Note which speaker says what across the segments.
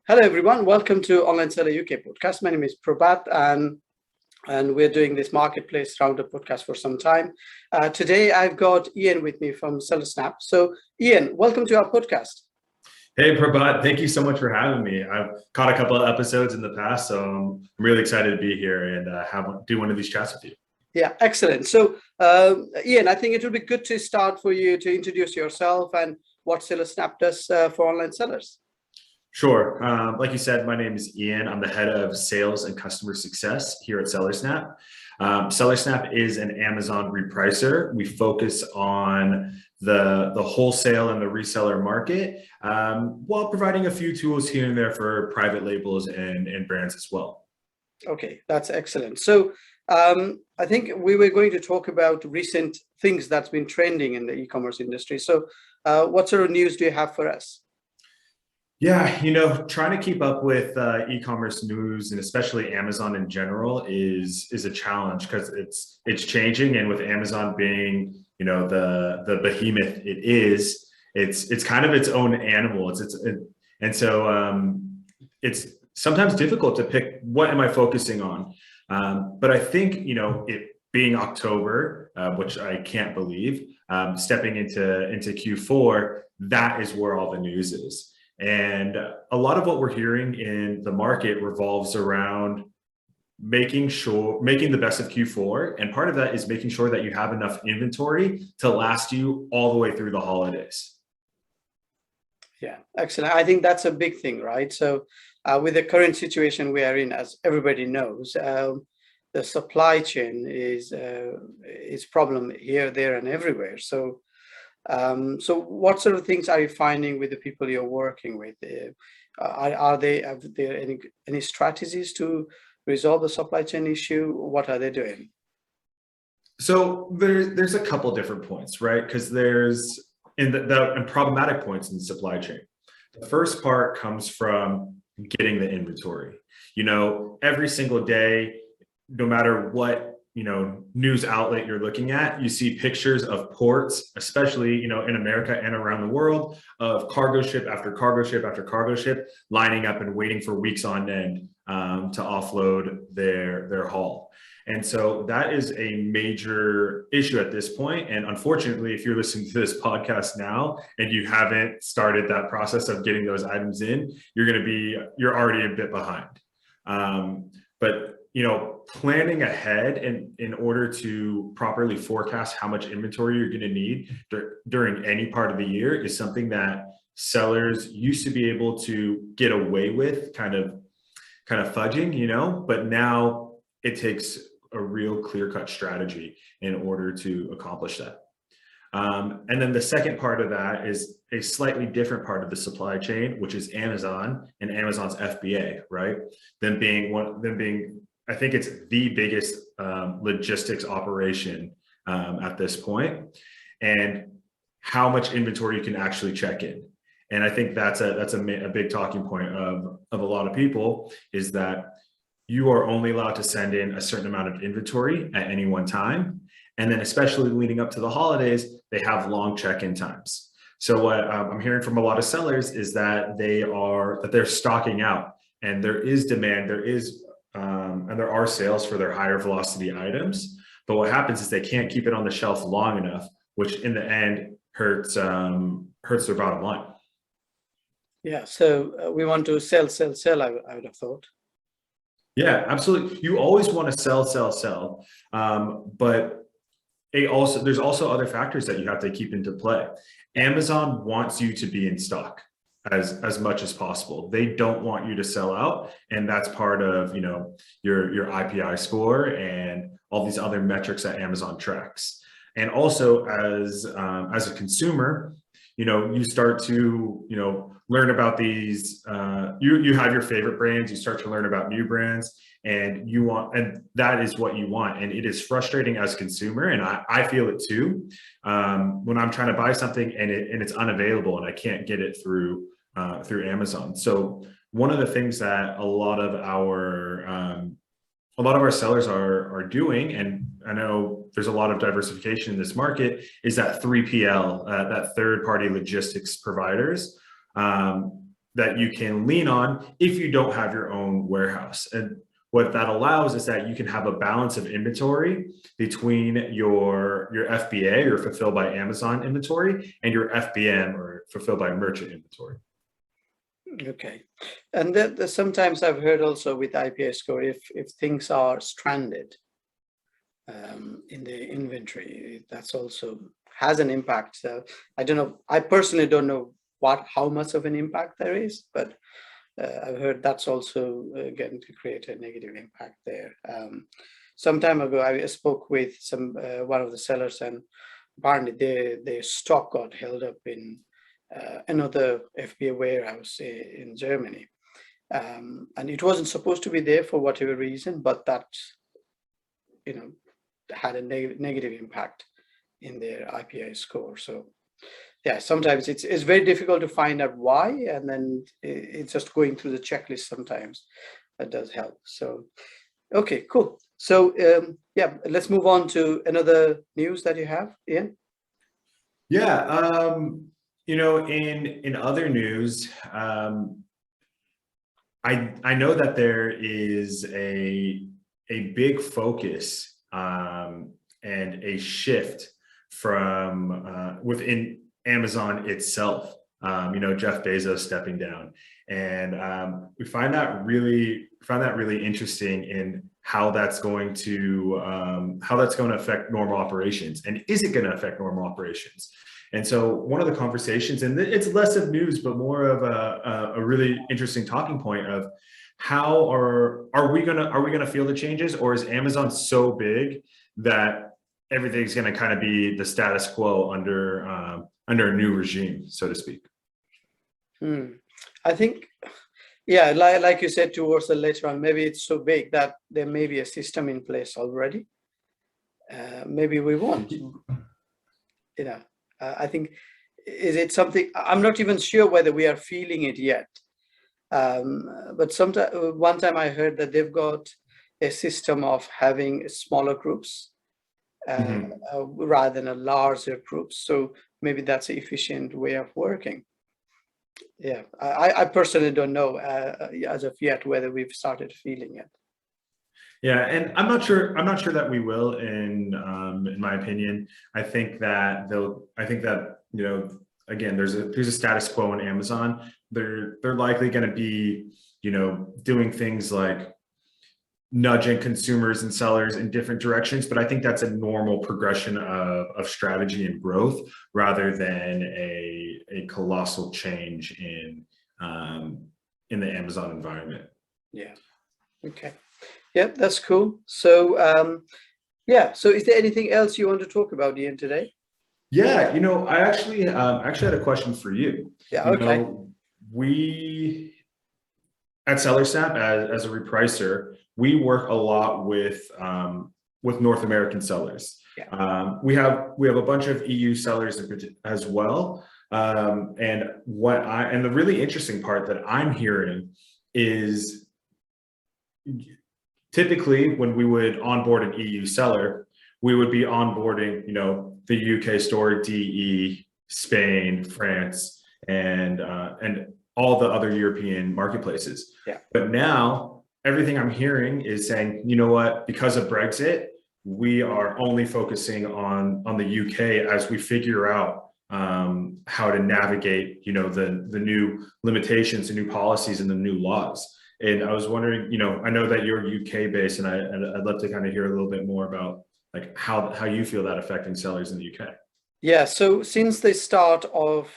Speaker 1: Hello, everyone. Welcome to Online Seller UK podcast. My name is Prabhat, and we're doing this Marketplace RoundUp podcast for some time. Today, I've got Ian with me from SellerSnap. So, Ian, welcome to our podcast.
Speaker 2: Hey, Prabhat. Thank you so much for having me. I've caught a couple of episodes in the past, so I'm really excited to be here and do one of these chats with you.
Speaker 1: Yeah, excellent. So, Ian, I think it would be good to start for you to introduce yourself and what SellerSnap does for online sellers.
Speaker 2: Sure. Like you said, my name is Ian. I'm the head of sales and customer success here at SellerSnap. SellerSnap is an Amazon repricer. We focus on the wholesale and the reseller market while providing a few tools here and there for private labels and brands as well.
Speaker 1: Okay, that's excellent. So I think we were going to talk about recent things that's been trending in the e-commerce industry. So what sort of news do you have for us?
Speaker 2: Yeah, trying to keep up with e-commerce news and especially Amazon in general is a challenge because it's changing, and with Amazon being the behemoth it is, it's kind of its own animal. It's sometimes difficult to pick what am I focusing on. But I think it being October, which I can't believe, stepping into Q4, that is where all the news is. And a lot of what we're hearing in the market revolves around making the best of Q4. And part of that is making sure that you have enough inventory to last you all the way through the holidays.
Speaker 1: Yeah, excellent. I think that's a big thing, right? So with the current situation we are in, as everybody knows, the supply chain is problem here, there, and everywhere. So what sort of things are you finding with the people you're working with? Have there any strategies to resolve the supply chain issue? What are they doing?
Speaker 2: So there's a couple different points, right? Because there's and problematic points in the supply chain. The first part comes from getting the inventory. Every single day, no matter what news outlet you're looking at, you see pictures of ports, especially in America and around the world, of cargo ship after cargo ship after cargo ship lining up and waiting for weeks on end to offload their haul. And so that is a major issue at this point. And unfortunately, if you're listening to this podcast now and you haven't started that process of getting those items in, you're already a bit behind. But planning ahead in order to properly forecast how much inventory you're going to need during any part of the year is something that sellers used to be able to get away with kind of fudging, but now it takes a real clear-cut strategy in order to accomplish that. And then the second part of that is a slightly different part of the supply chain, which is Amazon and Amazon's FBA, right? Them being I think it's the biggest logistics operation at this point, and how much inventory you can actually check in. And I think that's a big talking point of a lot of people, is that you are only allowed to send in a certain amount of inventory at any one time. And then especially leading up to the holidays, they have long check-in times. So what I'm hearing from a lot of sellers is that they're stocking out, and there is demand, and there are sales for their higher velocity items. But what happens is they can't keep it on the shelf long enough, which in the end hurts their bottom line.
Speaker 1: Yeah, so we want to sell, I would have thought.
Speaker 2: Yeah, absolutely. You always want to sell. But there's also other factors that you have to keep into play. Amazon wants you to be in stock as much as possible. They don't want you to sell out, and that's part of your IPI score and all these other metrics that Amazon tracks. And also as a consumer, you start to learn about these. You have your favorite brands. You start to learn about new brands, and that is what you want. And it is frustrating as a consumer, and I feel it too, when I'm trying to buy something and it's unavailable and I can't get it through Amazon. So one of the things that a lot of our sellers are doing, and I know there's a lot of diversification in this market, is that 3PL, that third-party logistics providers. that you can lean on if you don't have your own warehouse. And what that allows is that you can have a balance of inventory between your FBA or fulfilled by Amazon inventory and your FBM or fulfilled by merchant inventory.
Speaker 1: Okay. And that sometimes I've heard also with IPA score, if things are stranded in the inventory, that's also has an impact. So I don't know. I personally don't know how much of an impact there is, but I've heard that's also going to create a negative impact there. Some time ago, I spoke with one of the sellers, and apparently their stock got held up in another FBA warehouse in Germany, and it wasn't supposed to be there for whatever reason, but that had a negative impact in their IPA score. So yeah, sometimes it's very difficult to find out why, and then it's just going through the checklist sometimes that does help. So okay, cool. So yeah, let's move on to another news that you have, Ian.
Speaker 2: Yeah, in other news, I know that there is a big focus and a shift from within Amazon itself. Jeff Bezos stepping down, and we find that really interesting in how that's going to affect normal operations, and is it going to affect normal operations? And so one of the conversations, and it's less of news, but more of a really interesting talking point of how are we gonna feel the changes, or is Amazon so big that everything's going to kind of be the status quo under a new regime, so to speak?
Speaker 1: I think, yeah, like you said, towards the later on, maybe it's so big that there may be a system in place already. Maybe we won't. I think, is it something? I'm not even sure whether we are feeling it yet. But one time I heard that they've got a system of having smaller groups rather than a larger group. So maybe that's an efficient way of working. Yeah, I personally don't know as of yet whether we've started feeling it.
Speaker 2: Yeah, and I'm not sure that we will. In my opinion, I think that again, there's a status quo in Amazon. They're likely going to be doing things like nudging consumers and sellers in different directions, but I think that's a normal progression of strategy and growth rather than a colossal change in the Amazon environment.
Speaker 1: Yeah. Okay. Yep, that's cool. So yeah. So is there anything else you want to talk about, Ian, today?
Speaker 2: Yeah, I actually had a question for you.
Speaker 1: Yeah. Okay.
Speaker 2: We at SellerSnap as a repricer, we work a lot with North American sellers.
Speaker 1: Yeah.
Speaker 2: We have a bunch of EU sellers as well. And the really interesting part that I'm hearing is typically when we would onboard an EU seller, we would be onboarding, the UK store, DE, Spain, France, and all the other European marketplaces.
Speaker 1: Yeah.
Speaker 2: But now everything I'm hearing is saying, you know what, because of Brexit, we are only focusing on the UK as we figure out how to navigate, the new limitations, the new policies, and the new laws. And I was wondering, I know that you're UK based, and I'd love to kind of hear a little bit more about like how you feel that affecting sellers in the UK.
Speaker 1: Yeah, so since the start of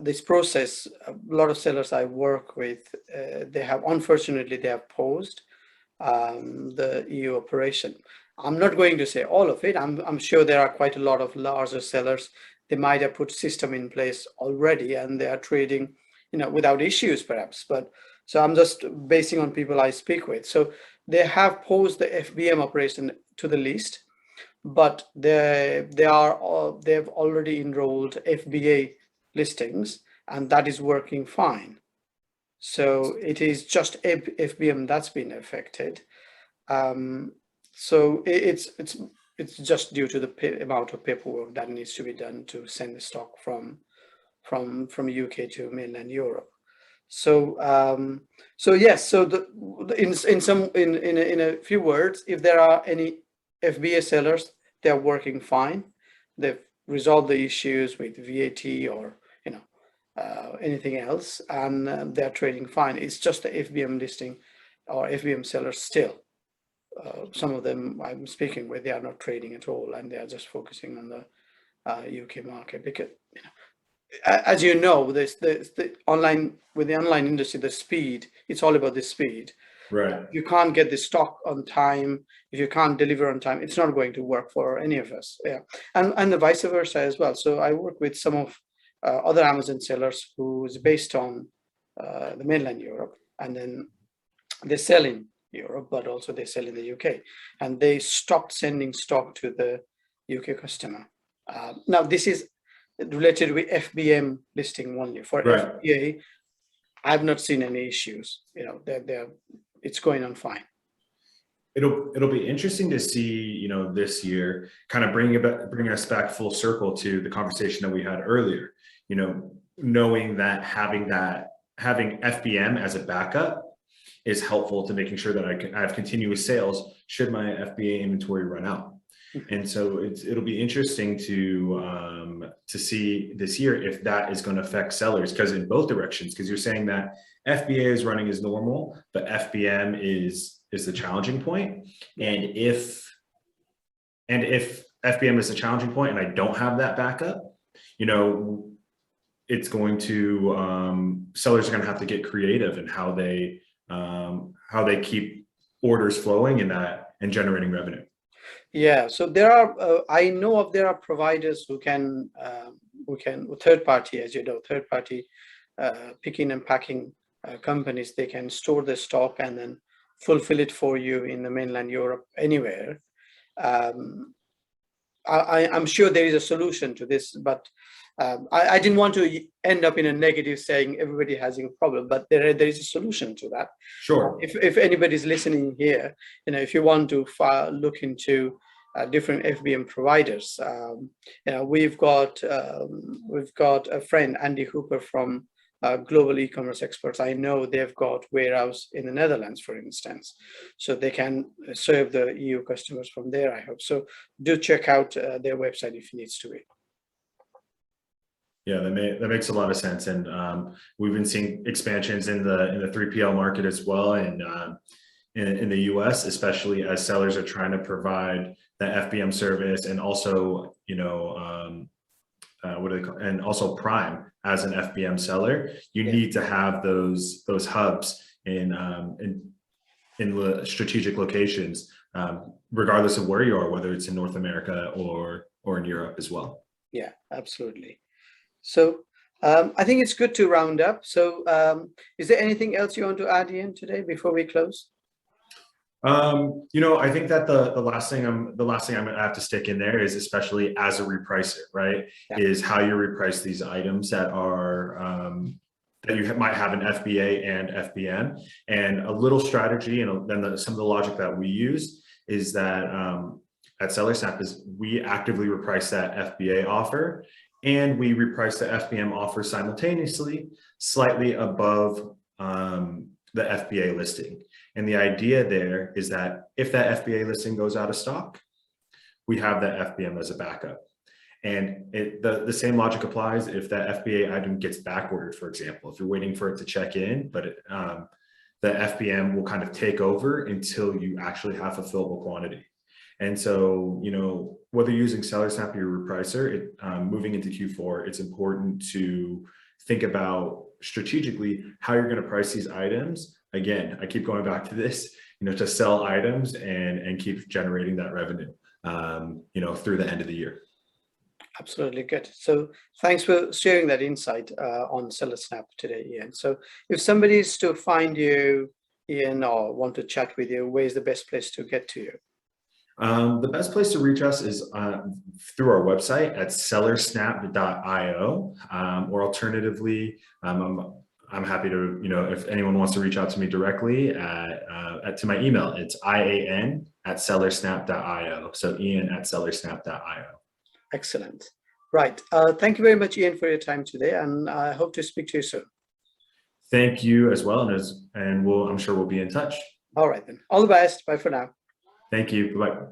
Speaker 1: this process, a lot of sellers I work with, unfortunately they have paused the EU operation. I'm not going to say all of it. I'm sure there are quite a lot of larger sellers. They might have put system in place already, and they are trading, without issues perhaps. But so I'm just basing on people I speak with. So they have paused the FBM operation to the least. But they've already enrolled FBA listings, and that is working fine. So it is just FBM that's been affected. So it's just due to the amount of paperwork that needs to be done to send the stock from UK to mainland Europe. So yes, so in a few words, if there are any FBA sellers, they are working fine. They've resolved the issues with VAT or anything else, and they are trading fine. It's just the FBM listing or FBM sellers still. Some of them I'm speaking with, they are not trading at all, and they are just focusing on the UK market because, as you know, the online, with the online industry, the speed, it's all about the speed.
Speaker 2: Right.
Speaker 1: You can't get the stock on time. If you can't deliver on time, it's not going to work for any of us. Yeah, and the vice versa as well. So I work with some of other Amazon sellers who is based on the mainland Europe, and then they sell in Europe, but also they sell in the UK, and they stopped sending stock to the UK customer. Now this is related with FBM listing only. For
Speaker 2: Right.
Speaker 1: FBA, I've not seen any issues. It's going on fine.
Speaker 2: It'll be interesting to see, this year, kind of bring us back full circle to the conversation that we had earlier. Knowing that having FBM as a backup is helpful to making sure that I have continuous sales should my FBA inventory run out. And so it'll be interesting to see this year if that is going to affect sellers, because in both directions, because you're saying that FBA is running as normal, but FBM is the challenging point. And if FBM is a challenging point and I don't have that backup, it's going to sellers are going to have to get creative in how they keep orders flowing and generating revenue.
Speaker 1: Yeah, so there are I know there are providers who can third party, as you know, third party picking and packing companies. They can store the stock and then fulfill it for you in the mainland Europe, anywhere. I'm sure there is a solution to this, but I didn't want to end up in a negative saying everybody has a problem, but there is a solution to that.
Speaker 2: Sure.
Speaker 1: If anybody's listening here, if you want to look into different FBM providers, we've got a friend, Andy Hooper, from Global E-commerce Experts. I know they've got warehouse in the Netherlands, for instance, so they can serve the EU customers from there, I hope. So do check out their website if it needs to be.
Speaker 2: Yeah, that makes a lot of sense, and we've been seeing expansions in the 3PL market as well, and in the US, especially as sellers are trying to provide the FBM service, and also what do they call it? And also Prime as an FBM seller. You need to have those hubs in the strategic locations, regardless of where you are, whether it's in North America or in Europe as well.
Speaker 1: Yeah, absolutely. So I think it's good to round up. So is there anything else you want to add, Ian, today before we close?
Speaker 2: I think that the last thing I'm gonna have to stick in there is, especially as a repricer, right? Yeah. Is how you reprice these items that are that you might have an FBA and FBM, and a little strategy, and then some of the logic that we use is that at SellerSnap is we actively reprice that FBA offer, and we reprice the FBM offer simultaneously, slightly above the FBA listing. And the idea there is that if that FBA listing goes out of stock, we have that FBM as a backup. And the same logic applies if that FBA item gets back ordered, for example. If you're waiting for it to check in, but the FBM will kind of take over until you actually have fulfillable quantity. And so, whether you're using SellerSnap or your repricer, moving into Q4, it's important to think about strategically how you're going to price these items. Again, I keep going back to this, to sell items and keep generating that revenue, through the end of the year.
Speaker 1: Absolutely good. So thanks for sharing that insight on SellerSnap today, Ian. So if somebody is to find you, Ian, or want to chat with you, where's the best place to get to you?
Speaker 2: The best place to reach us is through our website at sellersnap.io, or alternatively, I'm happy to, if anyone wants to reach out to me directly to my email, it's ian@sellersnap.io. So ian@sellersnap.io. Excellent.
Speaker 1: Right. Thank you very much, Ian, for your time today, and I hope to speak to you soon.
Speaker 2: thank you as well. And I'm sure we'll be in touch.
Speaker 1: All right then. All the best. Bye for now.
Speaker 2: Thank you. Bye-bye.